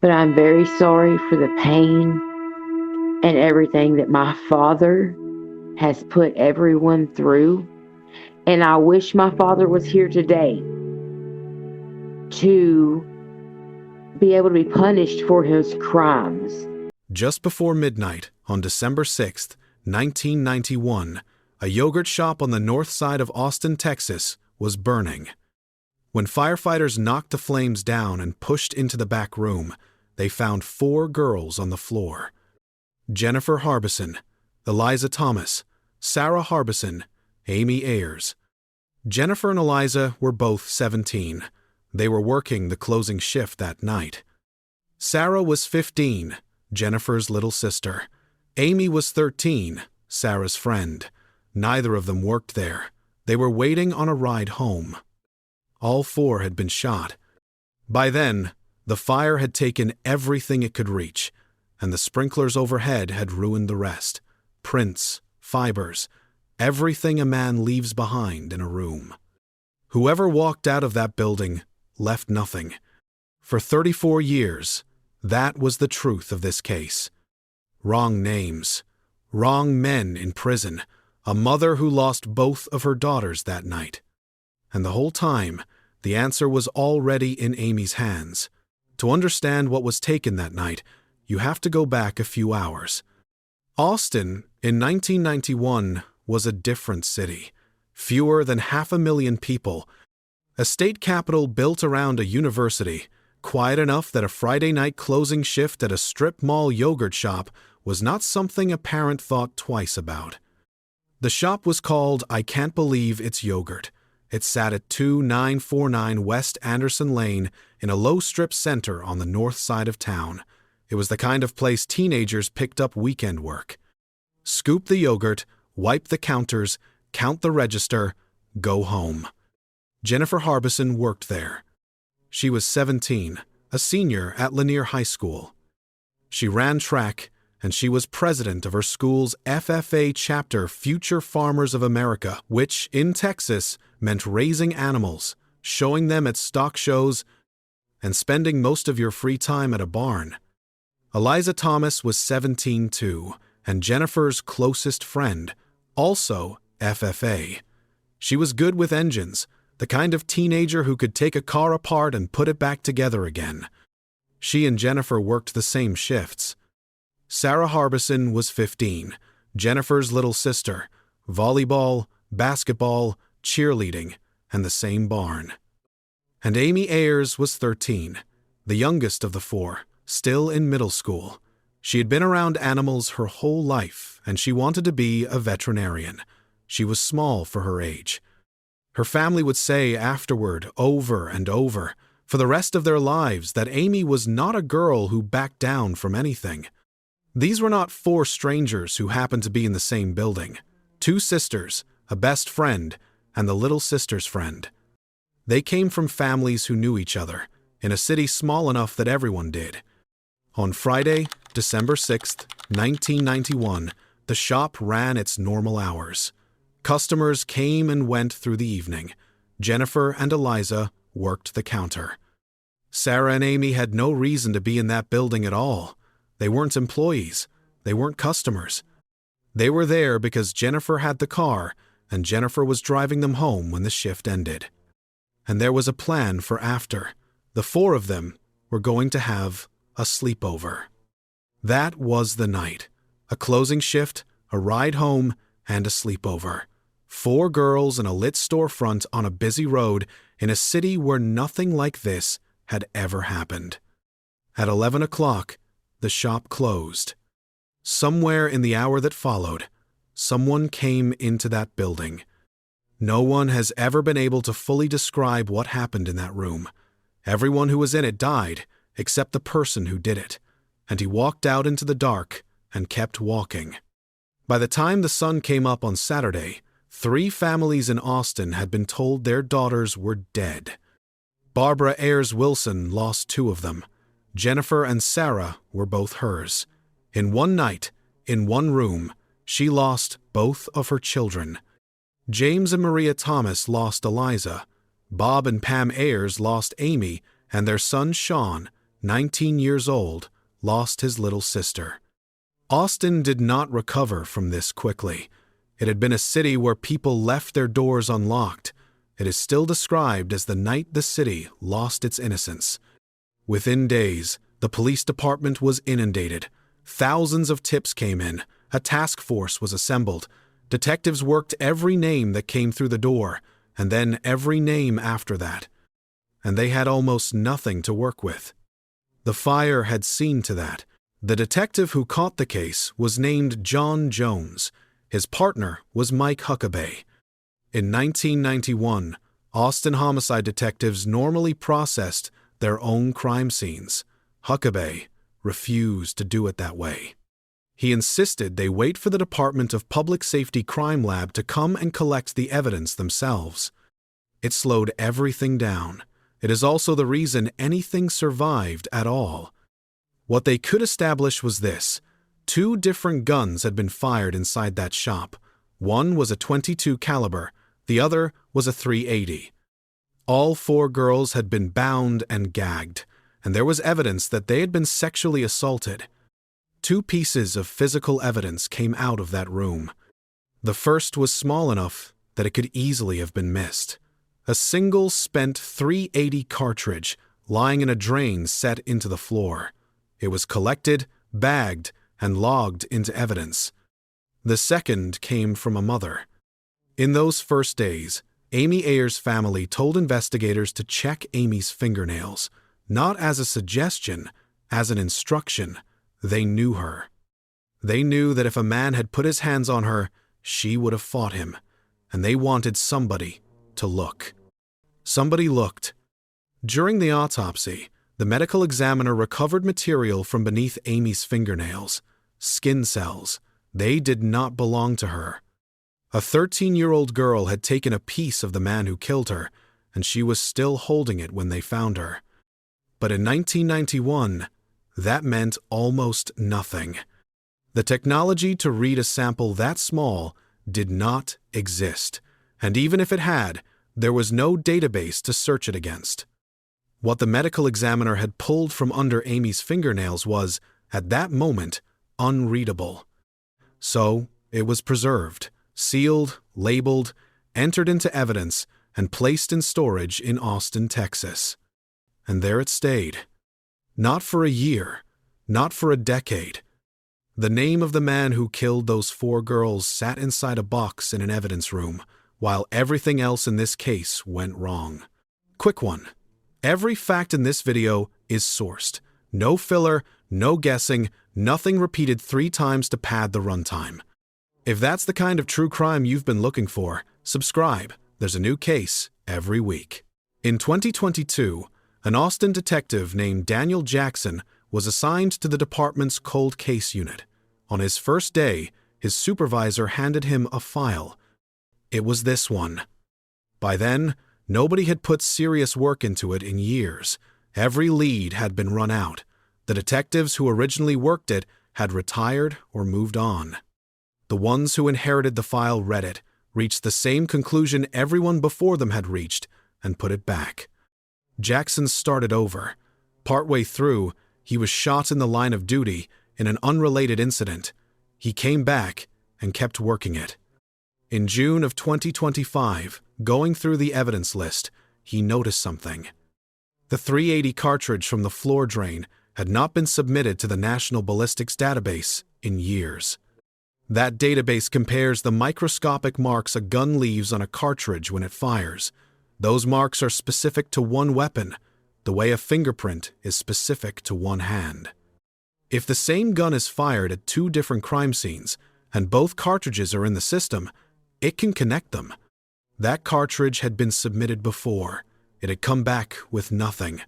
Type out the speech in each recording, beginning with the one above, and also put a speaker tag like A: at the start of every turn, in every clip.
A: But I'm very sorry for the pain and everything that my father has put everyone through. And I wish my father was here today to be able to be punished for his crimes.
B: Just before midnight on December 6th, 1991, a yogurt shop on the north side of Austin, Texas, was burning. When firefighters knocked the flames down and pushed into the back room, they found 4 girls on the floor. Jennifer Harbison, Eliza Thomas, Sarah Harbison, Amy Ayers. Jennifer and Eliza were both 17. They were working the closing shift that night. Sarah was 15, Jennifer's little sister. Amy was 13, Sarah's friend. Neither of them worked there. They were waiting on a ride home. All 4 had been shot. By then, the fire had taken everything it could reach, and the sprinklers overhead had ruined the rest. Prints, fibers, everything a man leaves behind in a room. Whoever walked out of that building left nothing. For 34 years, that was the truth of this case. Wrong names, wrong men in prison, a mother who lost both of her daughters that night. And the whole time, the answer was already in Amy's hands. To understand what was taken that night, you have to go back a few hours. Austin, in 1991, was a different city. Fewer than 500,000 people. A state capital built around a university, quiet enough that a Friday night closing shift at a strip mall yogurt shop was not something a parent thought twice about. The shop was called I Can't Believe It's Yogurt. It sat at 2949 West Anderson Lane in a low strip center on the north side of town. It was the kind of place teenagers picked up weekend work. Scoop the yogurt, wipe the counters, count the register, go home. Jennifer Harbison worked there. She was 17, a senior at Lanier High School. She ran track, and she was president of her school's FFA chapter, Future Farmers of America, which, in Texas, meant raising animals, showing them at stock shows, and spending most of your free time at a barn. Eliza Thomas was 17 too, and Jennifer's closest friend, also FFA. She was good with engines, the kind of teenager who could take a car apart and put it back together again. She and Jennifer worked the same shifts. Sarah Harbison was 15, Jennifer's little sister, volleyball, basketball, cheerleading, and the same barn. And Amy Ayers was 13, the youngest of the 4, still in middle school. She had been around animals her whole life, and she wanted to be a veterinarian. She was small for her age. Her family would say afterward, over and over, for the rest of their lives, that Amy was not a girl who backed down from anything. These were not 4 strangers who happened to be in the same building. 2 sisters, a best friend, and the little sister's friend. They came from families who knew each other, in a city small enough that everyone did. On Friday, December 6th, 1991, the shop ran its normal hours. Customers came and went through the evening. Jennifer and Eliza worked the counter. Sarah and Amy had no reason to be in that building at all. They weren't employees. They weren't customers. They were there because Jennifer had the car, and Jennifer was driving them home when the shift ended. And there was a plan for after. The 4 of them were going to have a sleepover. That was the night. A closing shift, a ride home, and a sleepover. 4 girls in a lit storefront on a busy road in a city where nothing like this had ever happened. At 11 o'clock, the shop closed. Somewhere in the hour that followed, someone came into that building. No one has ever been able to fully describe what happened in that room. Everyone who was in it died, except the person who did it, and he walked out into the dark and kept walking. By the time the sun came up on Saturday, 3 families in Austin had been told their daughters were dead. Barbara Ayers Wilson lost 2 of them. Jennifer and Sarah were both hers. In one night, in one room, she lost both of her children. James and Maria Thomas lost Eliza. Bob and Pam Ayers lost Amy and their son Sean, 19 years old, lost his little sister. Austin did not recover from this quickly. It had been a city where people left their doors unlocked. It is still described as the night the city lost its innocence. Within days, the police department was inundated. Thousands of tips came in. A task force was assembled. Detectives worked every name that came through the door, and then every name after that. And they had almost nothing to work with. The fire had seen to that. The detective who caught the case was named John Jones. His partner was Mike Huckabee. In 1991, Austin homicide detectives normally processed their own crime scenes. Huckabee refused to do it that way. He insisted they wait for the Department of Public Safety Crime Lab to come and collect the evidence themselves. It slowed everything down. It is also the reason anything survived at all. What they could establish was this: 2 different guns had been fired inside that shop. One was a .22 caliber, the other was a .380. All 4 girls had been bound and gagged, and there was evidence that they had been sexually assaulted. 2 pieces of physical evidence came out of that room. The first was small enough that it could easily have been missed. A single spent .380 cartridge lying in a drain set into the floor. It was collected, bagged, and logged into evidence. The second came from a mother. In those first days, Amy Ayers' family told investigators to check Amy's fingernails, not as a suggestion, as an instruction. They knew her. They knew that if a man had put his hands on her, she would have fought him, and they wanted somebody to look. Somebody looked. During the autopsy, the medical examiner recovered material from beneath Amy's fingernails, skin cells. They did not belong to her. A 13-year-old girl had taken a piece of the man who killed her, and she was still holding it when they found her. But in 1991, that meant almost nothing. The technology to read a sample that small did not exist, and even if it had, there was no database to search it against. What the medical examiner had pulled from under Amy's fingernails was, at that moment, unreadable. So, it was preserved, sealed, labeled, entered into evidence, and placed in storage in Austin, Texas. And there it stayed. Not for a year, not for a decade. The name of the man who killed those 4 girls sat inside a box in an evidence room, while everything else in this case went wrong. Quick one. Every fact in this video is sourced. No filler, no guessing, nothing repeated 3 times to pad the runtime. If that's the kind of true crime you've been looking for, subscribe. There's a new case every week. In 2022, an Austin detective named Daniel Jackson was assigned to the department's Coldcase unit. On his first day, his supervisor handed him a file. It was this one. By then, nobody had put serious work into it in years. Every lead had been run out. The detectives who originally worked it had retired or moved on. The ones who inherited the file read it, reached the same conclusion everyone before them had reached, and put it back. Jackson started over. Partway through, he was shot in the line of duty in an unrelated incident. He came back and kept working it. In June of 2025, going through the evidence list, he noticed something. The .380 cartridge from the floor drain had not been submitted to the National Ballistics Database in years. That database compares the microscopic marks a gun leaves on a cartridge when it fires. Those marks are specific to one weapon, the way a fingerprint is specific to one hand. If the same gun is fired at 2 different crime scenes, and both cartridges are in the system, it can connect them. That cartridge had been submitted before. It had come back with nothing.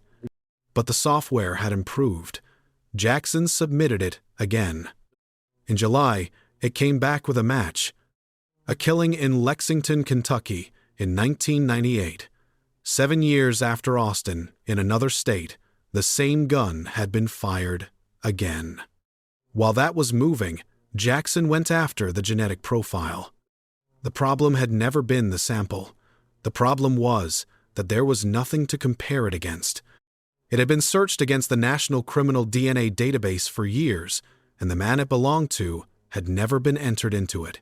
B: But the software had improved. Jackson submitted it again. In July, it came back with a match. A killing in Lexington, Kentucky, in 1998. 7 years after Austin, in another state, the same gun had been fired again. While that was moving, Jackson went after the genetic profile. The problem had never been the sample. The problem was that there was nothing to compare it against. It had been searched against the National Criminal DNA Database for years, and the man it belonged to had never been entered into it.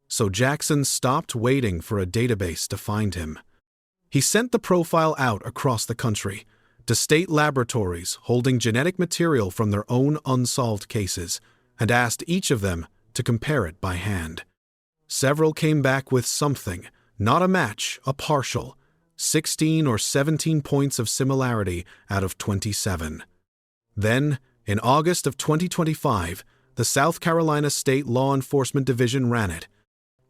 B: So Jackson stopped waiting for a database to find him. He sent the profile out across the country, to state laboratories holding genetic material from their own unsolved cases, and asked each of them to compare it by hand. Several came back with something, not a match, a partial, 16 or 17 points of similarity out of 27. Then, in August of 2025, the South Carolina State Law Enforcement Division ran it.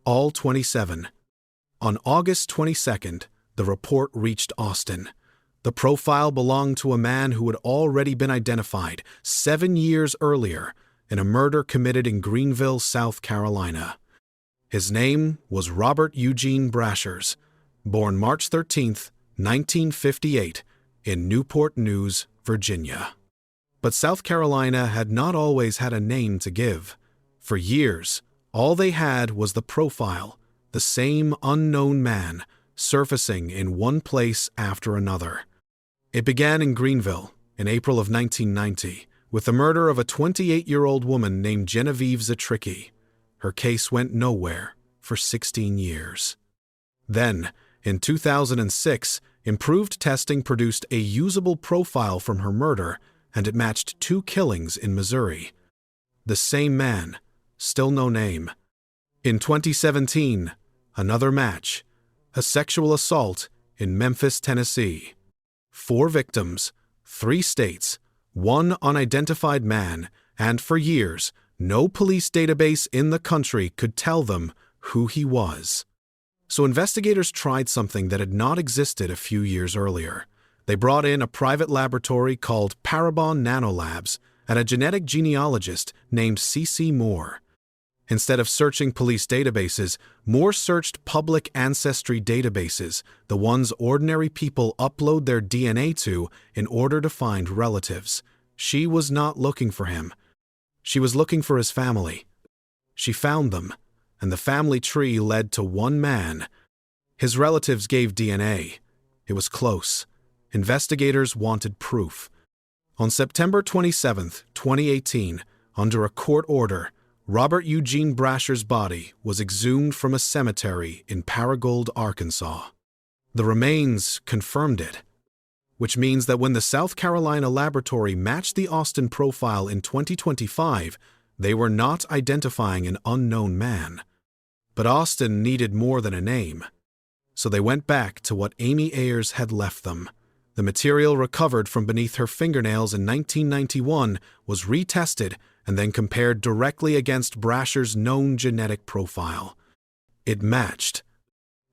B: All 27. On August 22nd, the report reached Austin. The profile belonged to a man who had already been identified 7 years earlier in a murder committed in Greenville, South Carolina. His name was Robert Eugene Brashers, born March 13, 1958, in Newport News, Virginia. But South Carolina had not always had a name to give. For years, all they had was the profile, the same unknown man, surfacing in one place after another. It began in Greenville in April of 1990 with the murder of a 28-year-old woman named Genevieve Zatricki. Her case went nowhere for 16 years. Then, in 2006, improved testing produced a usable profile from her murder, and it matched 2 killings in Missouri. The same man, still no name. In 2017, another match, a sexual assault in Memphis, Tennessee. 4 victims, 3 states, 1 unidentified man, and for years, no police database in the country could tell them who he was. So investigators tried something that had not existed a few years earlier. They brought in a private laboratory called Parabon Nanolabs and a genetic genealogist named C.C. Moore. Instead of searching police databases, Moore searched public ancestry databases, the ones ordinary people upload their DNA to in order to find relatives. She was not looking for him. She was looking for his family. She found them, and the family tree led to one man. His relatives gave DNA. It was close. Investigators wanted proof. On September 27, 2018, under a court order, Robert Eugene Brasher's body was exhumed from a cemetery in Paragould, Arkansas. The remains confirmed it, which means that when the South Carolina laboratory matched the Austin profile in 2025, they were not identifying an unknown man. But Austin needed more than a name, so they went back to what Amy Ayers had left them. The material recovered from beneath her fingernails in 1991 was retested and then compared directly against Brasher's known genetic profile. It matched.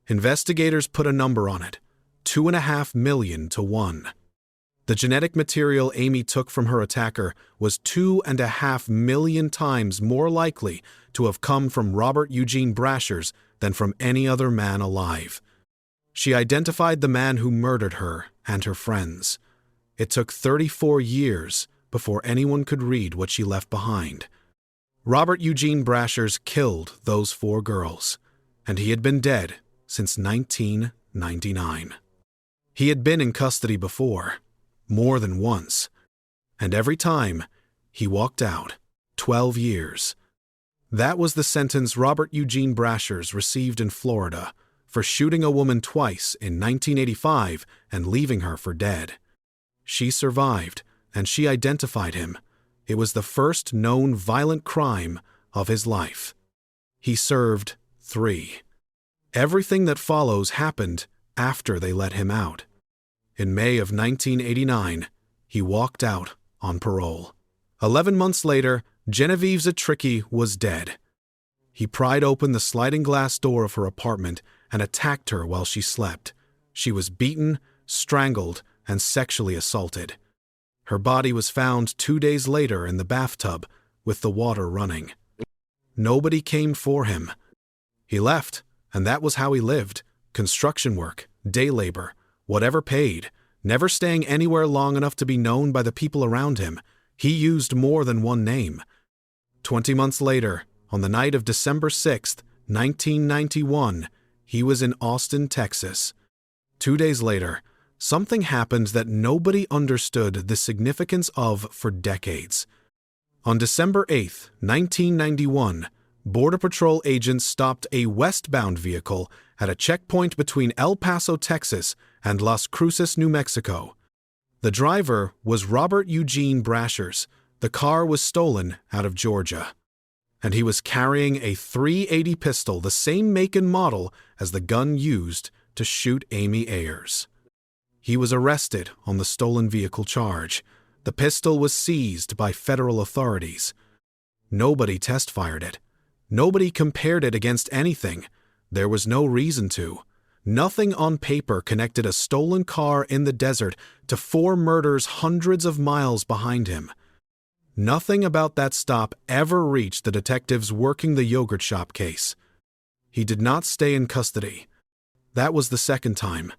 B: Investigators put a number on it, 2.5 million to 1. The genetic material Amy took from her attacker was 2.5 million times more likely to have come from Robert Eugene Brasher's than from any other man alive. She identified the man who murdered her and her friends. It took 34 years before anyone could read what she left behind. Robert Eugene Brasher's killed those 4 girls, and he had been dead since 1999. He had been in custody before, more than once, and every time he walked out, 12 years. That was the sentence Robert Eugene Brasher's received in Florida for shooting a woman twice in 1985 and leaving her for dead. She survived, and she identified him. It was the first known violent crime of his life. He served 3. Everything that follows happened after they let him out. In May of 1989, he walked out on parole. 11 months later, Genevieve Zatricki was dead. He pried open the sliding glass door of her apartment and attacked her while she slept. She was beaten, strangled, and sexually assaulted. Her body was found 2 days later in the bathtub with the water running. Nobody came for him. He left, and that was how he lived. Construction work, day labor, whatever paid, never staying anywhere long enough to be known by the people around him. He used more than one name. 20 months later, on the night of December 6, 1991, he was in Austin, Texas. 2 days later, something happened that nobody understood the significance of for decades. On December 8, 1991, Border Patrol agents stopped a westbound vehicle at a checkpoint between El Paso, Texas, and Las Cruces, New Mexico. The driver was Robert Eugene Brashers. The car was stolen out of Georgia, and he was carrying a .380 pistol, the same make and model as the gun used to shoot Amy Ayers. He was arrested on the stolen vehicle charge. The pistol was seized by federal authorities. Nobody test-fired it. Nobody compared it against anything. There was no reason to. Nothing on paper connected a stolen car in the desert to 4 murders hundreds of miles behind him. Nothing about that stop ever reached the detectives working the yogurt shop case. He did not stay in custody. That was the second time.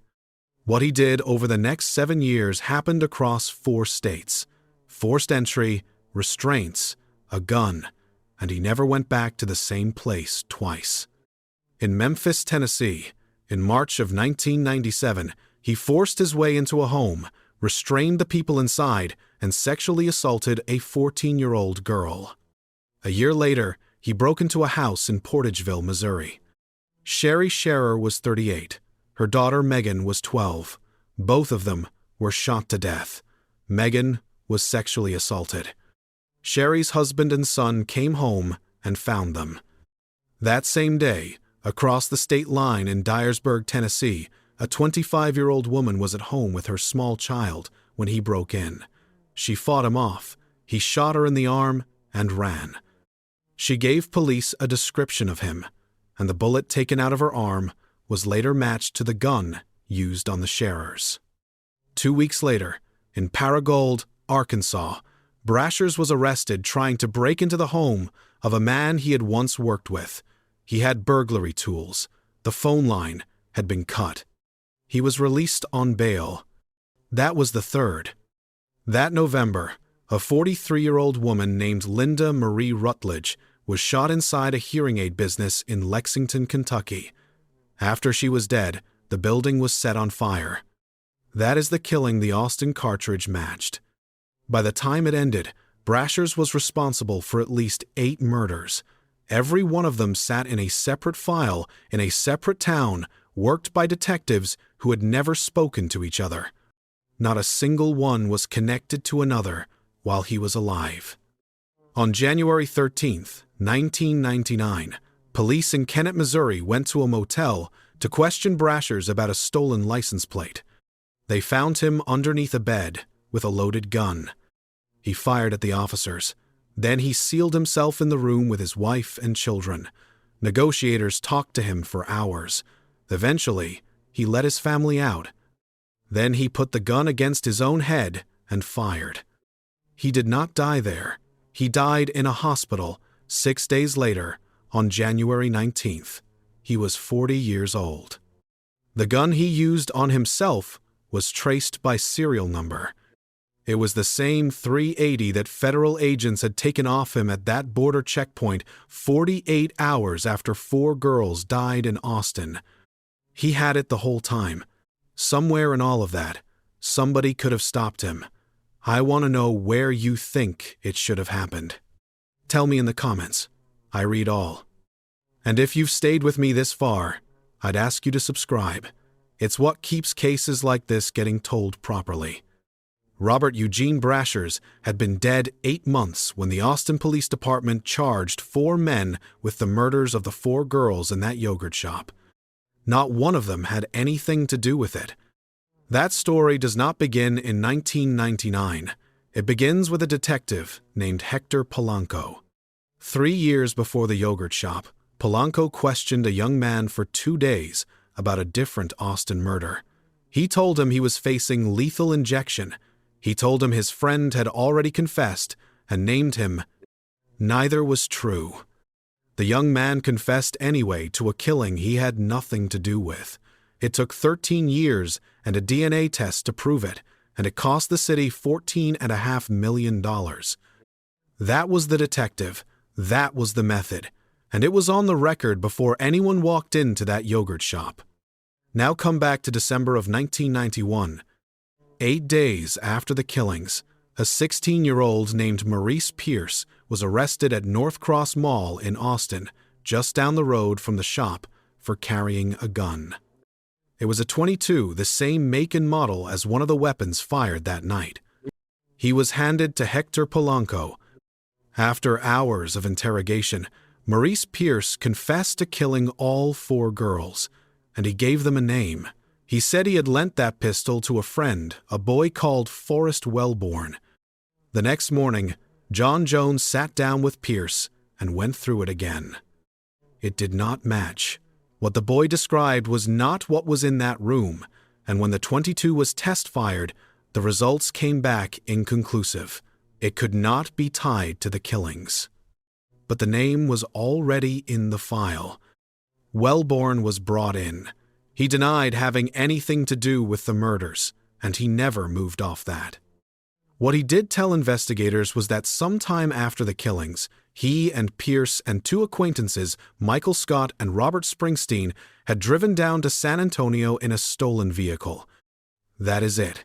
B: What he did over the next 7 years happened across 4 states. Forced entry, restraints, a gun, and he never went back to the same place twice. In Memphis, Tennessee, in March of 1997, he forced his way into a home, restrained the people inside, and sexually assaulted a 14-year-old girl. A year later, he broke into a house in Portageville, Missouri. Sherry Scherer was 38. Her daughter Megan was 12. Both of them were shot to death. Megan was sexually assaulted. Sherry's husband and son came home and found them. That same day, across the state line in Dyersburg, Tennessee, a 25-year-old woman was at home with her small child when he broke in. She fought him off. He shot her in the arm and ran. She gave police a description of him, and the bullet taken out of her arm was later matched to the gun used on the Scherers. 2 weeks later, in Paragould, Arkansas, Brashers was arrested trying to break into the home of a man he had once worked with. He had burglary tools. The phone line had been cut. He was released on bail. That was the third. That November, a 43-year-old woman named Linda Marie Rutledge was shot inside a hearing aid business in Lexington, Kentucky. After she was dead, the building was set on fire. That is the killing the Austin cartridge matched. By the time it ended, Brashers was responsible for at least 8 murders. Every one of them sat in a separate file in a separate town, worked by detectives who had never spoken to each other. Not a single one was connected to another while he was alive. On January 13, 1999, police in Kennett, Missouri went to a motel to question Brashers about a stolen license plate. They found him underneath a bed with a loaded gun. He fired at the officers. Then he sealed himself in the room with his wife and children. Negotiators talked to him for hours. Eventually, he let his family out. Then he put the gun against his own head and fired. He did not die there. He died in a hospital 6 days later, on January 19th. He was 40 years old. The gun he used on himself was traced by serial number. It was the same .380 that federal agents had taken off him at that border checkpoint 48 hours after 4 girls died in Austin. He had it the whole time. Somewhere in all of that, somebody could have stopped him. I want to know where you think it should have happened. Tell me in the comments. I read all. And if you've stayed with me this far, I'd ask you to subscribe. It's what keeps cases like this getting told properly. Robert Eugene Brashers had been dead 8 months when the Austin Police Department charged 4 men with the murders of the 4 girls in that yogurt shop. Not one of them had anything to do with it. That story does not begin in 1999. It begins with a detective named Hector Polanco. 3 years before the yogurt shop, Polanco questioned a young man for 2 days about a different Austin murder. He told him he was facing lethal injection. He told him his friend had already confessed and named him. Neither was true. The young man confessed anyway to a killing he had nothing to do with. It took 13 years and a DNA test to prove it, and it cost the city $14.5 million. That was the detective. That was the method. And it was on the record before anyone walked into that yogurt shop. Now come back to December of 1991, 8 days after the killings, a 16-year-old named Maurice Pierce was arrested at North Cross Mall in Austin, just down the road from the shop, for carrying a gun. It was a .22, the same make and model as one of the weapons fired that night. He was handed to Hector Polanco. After hours of interrogation, Maurice Pierce confessed to killing all 4 girls, and he gave them a name. He said he had lent that pistol to a friend, a boy called Forrest Wellborn. The next morning, John Jones sat down with Pierce and went through it again. It did not match. What the boy described was not what was in that room, and when the .22 was test-fired, the results came back inconclusive. It could not be tied to the killings. But the name was already in the file. Wellborn was brought in. He denied having anything to do with the murders, and he never moved off that. What he did tell investigators was that sometime after the killings, he and Pierce and 2 acquaintances, Michael Scott and Robert Springsteen, had driven down to San Antonio in a stolen vehicle. That is it.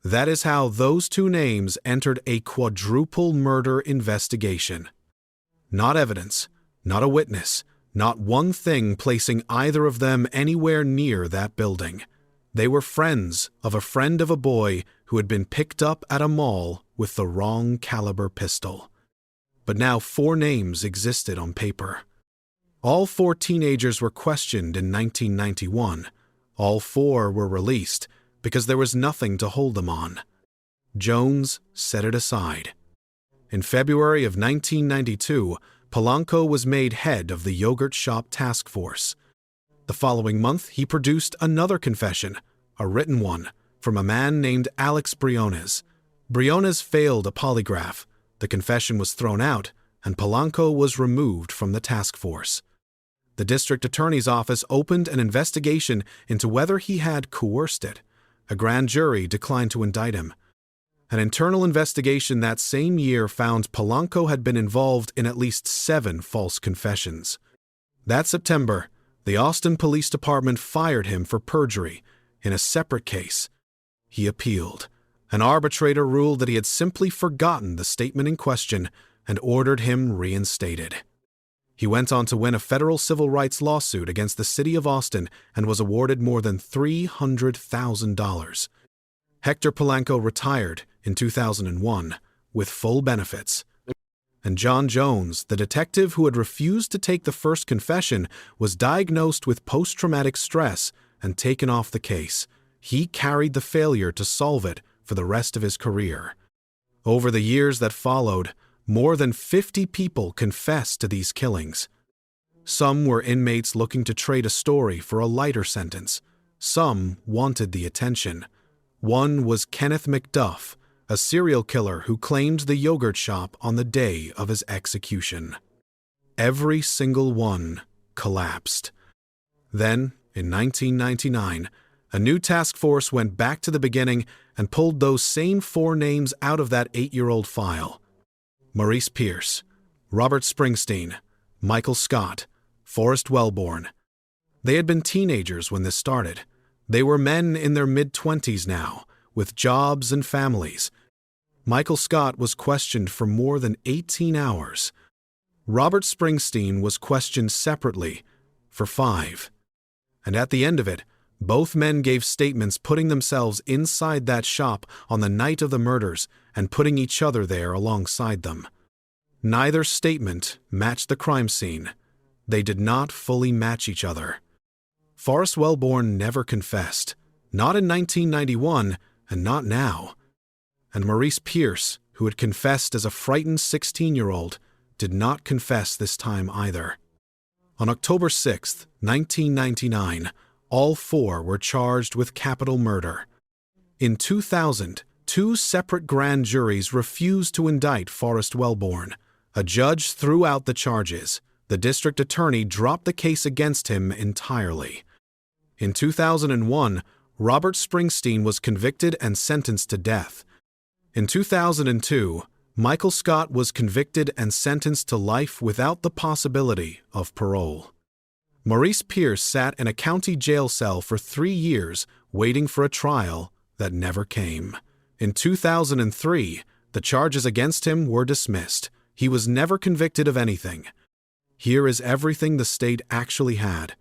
B: That is how those 2 names entered a quadruple murder investigation. Not evidence, not a witness, not one thing placing either of them anywhere near that building. They were friends of a boy who had been picked up at a mall with the wrong caliber pistol. But now 4 names existed on paper. All 4 teenagers were questioned in 1991. All 4 were released because there was nothing to hold them on. Jones set it aside. In February of 1992, Polanco was made head of the Yogurt Shop Task Force. The following month, he produced another confession, a written one, from a man named Alex Briones. Briones failed a polygraph. The confession was thrown out, and Polanco was removed from the task force. The district attorney's office opened an investigation into whether he had coerced it. A grand jury declined to indict him. An internal investigation that same year found Polanco had been involved in at least 7 false confessions. That September, the Austin Police Department fired him for perjury in a separate case. He appealed. An arbitrator ruled that he had simply forgotten the statement in question and ordered him reinstated. He went on to win a federal civil rights lawsuit against the city of Austin and was awarded more than $300,000. Hector Polanco retired in 2001 with full benefits. And John Jones, the detective who had refused to take the first confession, was diagnosed with post-traumatic stress and taken off the case. He carried the failure to solve it for the rest of his career. Over the years that followed, more than 50 people confessed to these killings. Some were inmates looking to trade a story for a lighter sentence. Some wanted the attention. One was Kenneth McDuff, a serial killer who claimed the yogurt shop on the day of his execution. Every single one collapsed. Then, in 1999, a new task force went back to the beginning and pulled those same 4 names out of that 8-year-old file. Maurice Pierce, Robert Springsteen, Michael Scott, Forrest Wellborn. They had been teenagers when this started. They were men in their mid-20s now, with jobs and families. Michael Scott was questioned for more than 18 hours. Robert Springsteen was questioned separately for 5. And at the end of it, both men gave statements putting themselves inside that shop on the night of the murders and putting each other there alongside them. Neither statement matched the crime scene. They did not fully match each other. Forrest Wellborn never confessed, not in 1991 and not now. And Maurice Pierce, who had confessed as a frightened 16-year-old, did not confess this time either. On October 6, 1999, all 4 were charged with capital murder. In 2000, 2 separate grand juries refused to indict Forrest Wellborn. A judge threw out the charges. The district attorney dropped the case against him entirely. In 2001, Robert Springsteen was convicted and sentenced to death. In 2002, Michael Scott was convicted and sentenced to life without the possibility of parole. Maurice Pierce sat in a county jail cell for 3 years waiting for a trial that never came. In 2003, the charges against him were dismissed. He was never convicted of anything. Here is everything the state actually had.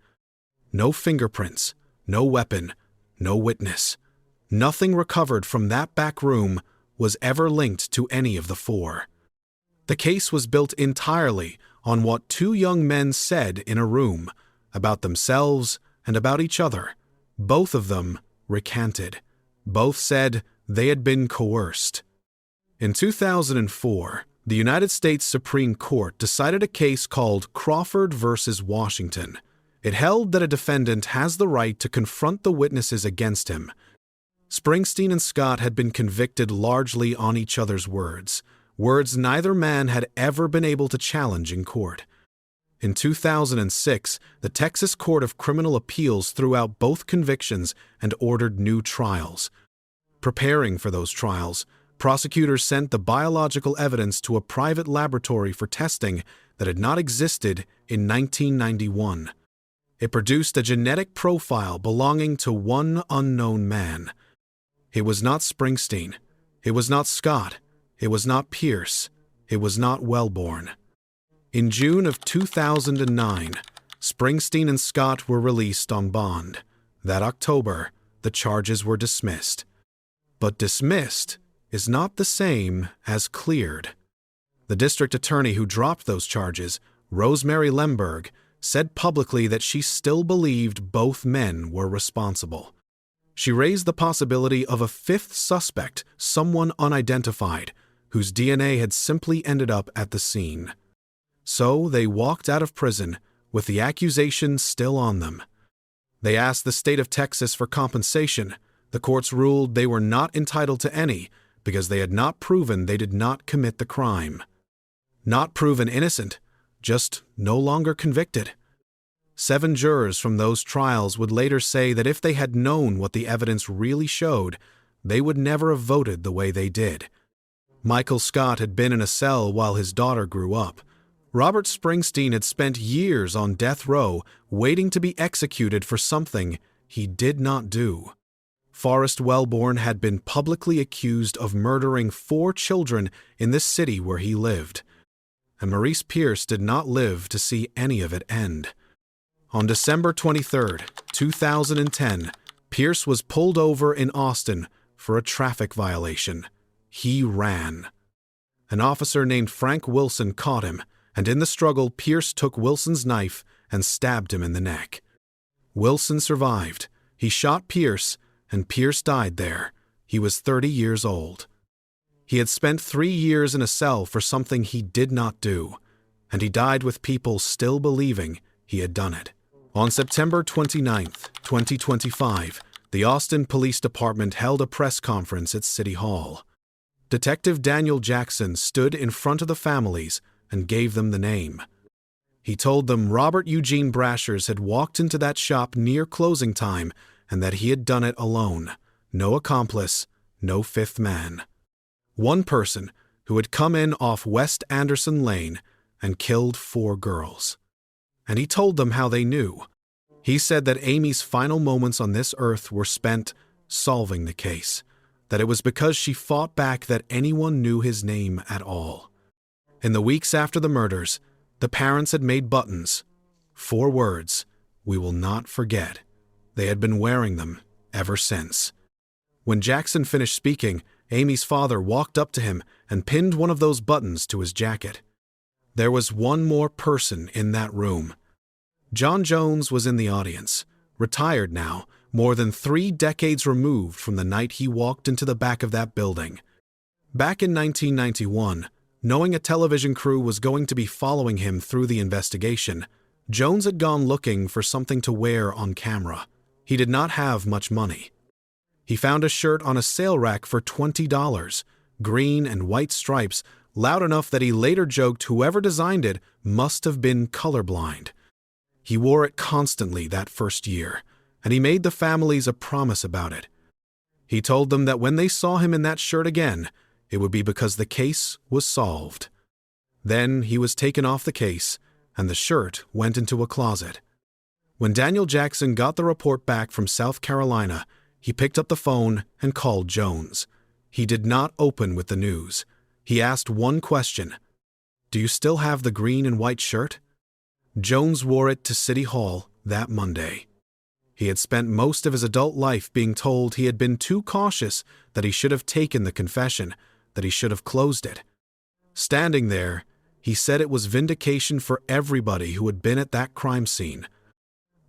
B: No fingerprints, no weapon, no witness. Nothing recovered from that back room was ever linked to any of the four. The case was built entirely on what two young men said in a room about themselves and about each other. Both of them recanted. Both said they had been coerced. In 2004, the United States Supreme Court decided a case called Crawford versus Washington. It held that a defendant has the right to confront the witnesses against him. Springsteen and Scott had been convicted largely on each other's words neither man had ever been able to challenge in court. In 2006, the Texas Court of Criminal Appeals threw out both convictions and ordered new trials. Preparing for those trials, prosecutors sent the biological evidence to a private laboratory for testing that had not existed in 1991. It produced a genetic profile belonging to one unknown man. It was not Springsteen. It was not Scott. It was not Pierce. It was not Wellborn. In June of 2009, Springsteen and Scott were released on bond. That October, the charges were dismissed. But dismissed is not the same as cleared. The district attorney who dropped those charges, Rosemary Lemberg, said publicly that she still believed both men were responsible. She raised the possibility of a fifth suspect, someone unidentified, whose DNA had simply ended up at the scene. So they walked out of prison with the accusation still on them. They asked the state of Texas for compensation. The courts ruled they were not entitled to any because they had not proven they did not commit the crime. Not proven innocent, just no longer convicted. 7 jurors from those trials would later say that if they had known what the evidence really showed, they would never have voted the way they did. Michael Scott had been in a cell while his daughter grew up. Robert Springsteen had spent years on death row waiting to be executed for something he did not do. Forrest Wellborn had been publicly accused of murdering 4 children in the city where he lived. And Maurice Pierce did not live to see any of it end. On December 23, 2010, Pierce was pulled over in Austin for a traffic violation. He ran. An officer named Frank Wilson caught him, and in the struggle, Pierce took Wilson's knife and stabbed him in the neck. Wilson survived. He shot Pierce, and Pierce died there. He was 30 years old. He had spent 3 years in a cell for something he did not do, and he died with people still believing he had done it. On September 29, 2025, the Austin Police Department held a press conference at City Hall. Detective Daniel Jackson stood in front of the families and gave them the name. He told them Robert Eugene Brashers had walked into that shop near closing time and that he had done it alone. No accomplice, no fifth man. One person who had come in off West Anderson Lane and killed 4 girls. And he told them how they knew. He said that Amy's final moments on this earth were spent solving the case, that it was because she fought back that anyone knew his name at all. In the weeks after the murders, the parents had made buttons. 4 words, "We will not forget." They had been wearing them ever since. When Jackson finished speaking, Amy's father walked up to him and pinned one of those buttons to his jacket. There was one more person in that room. John Jones was in the audience, retired now, more than 3 decades removed from the night he walked into the back of that building. Back in 1991, knowing a television crew was going to be following him through the investigation, Jones had gone looking for something to wear on camera. He did not have much money. He found a shirt on a sale rack for $20, green and white stripes, loud enough that he later joked whoever designed it must have been colorblind. He wore it constantly that first year, and he made the families a promise about it. He told them that when they saw him in that shirt again, it would be because the case was solved. Then he was taken off the case, and the shirt went into a closet. When Daniel Jackson got the report back from South Carolina, He picked up the phone and called Jones. He did not open with the news. He asked one question. "Do you still have the green and white shirt?" Jones wore it to City Hall that Monday. He had spent most of his adult life being told he had been too cautious, that he should have taken the confession, that he should have closed it. Standing there, he said it was vindication for everybody who had been at that crime scene.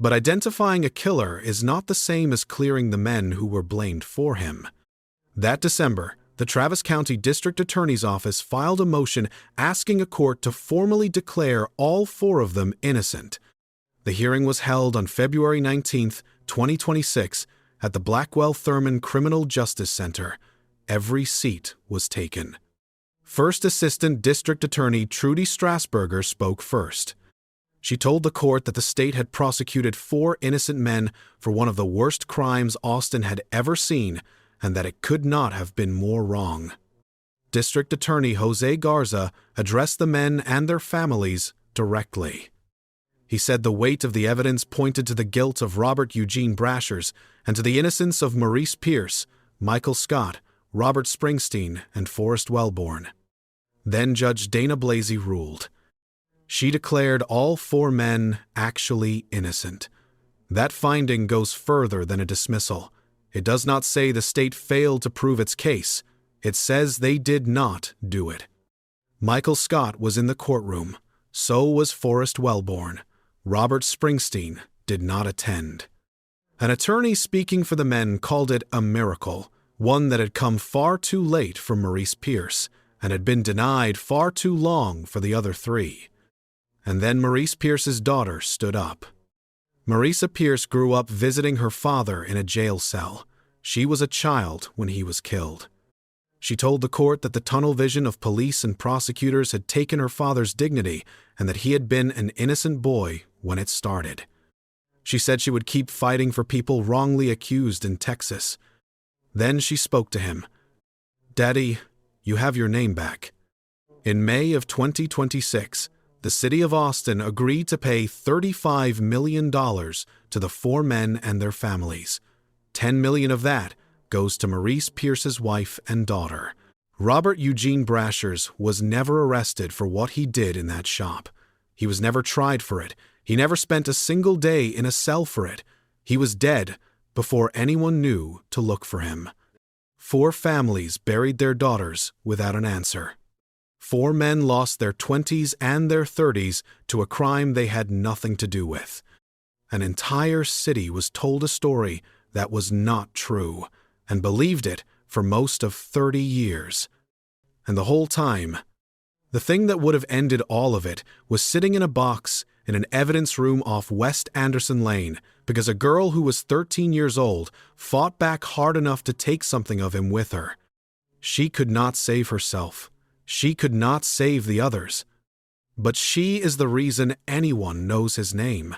B: But identifying a killer is not the same as clearing the men who were blamed for him. That December, the Travis County District Attorney's Office filed a motion asking a court to formally declare all 4 of them innocent. The hearing was held on February 19, 2026, at the Blackwell-Thurman Criminal Justice Center. Every seat was taken. First Assistant District Attorney Trudy Strasburger spoke first. She told the court that the state had prosecuted 4 innocent men for one of the worst crimes Austin had ever seen, and that it could not have been more wrong. District Attorney Jose Garza addressed the men and their families directly. He said the weight of the evidence pointed to the guilt of Robert Eugene Brashers and to the innocence of Maurice Pierce, Michael Scott, Robert Springsteen, and Forrest Wellborn. Then Judge Dana Blasey ruled. She declared all 4 men actually innocent. That finding goes further than a dismissal. It does not say the state failed to prove its case. It says they did not do it. Michael Scott was in the courtroom. So was Forrest Wellborn. Robert Springsteen did not attend. An attorney speaking for the men called it a miracle, one that had come far too late for Maurice Pierce, and had been denied far too long for the other 3. And then Maurice Pierce's daughter stood up. Marisa Pierce grew up visiting her father in a jail cell. She was a child when he was killed. She told the court that the tunnel vision of police and prosecutors had taken her father's dignity and that he had been an innocent boy when it started. She said she would keep fighting for people wrongly accused in Texas. Then she spoke to him. "Daddy, you have your name back." In May of 2026, the city of Austin agreed to pay $35 million to the 4 men and their families. $10 million of that goes to Maurice Pierce's wife and daughter. Robert Eugene Brashers was never arrested for what he did in that shop. He was never tried for it. He never spent a single day in a cell for it. He was dead before anyone knew to look for him. 4 families buried their daughters without an answer. 4 men lost their 20s and their 30s to a crime they had nothing to do with. An entire city was told a story that was not true, and believed it for most of 30 years. And the whole time, the thing that would have ended all of it was sitting in a box in an evidence room off West Anderson Lane because a girl who was 13 years old fought back hard enough to take something of him with her. She could not save herself. She could not save the others. But she is the reason anyone knows his name.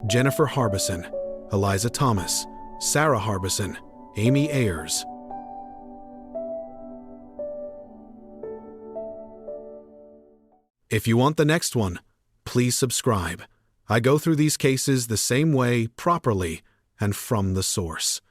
B: Jennifer Harbison, Eliza Thomas, Sarah Harbison, Amy Ayers. If you want the next one, please subscribe. I go through these cases the same way, properly, and from the source.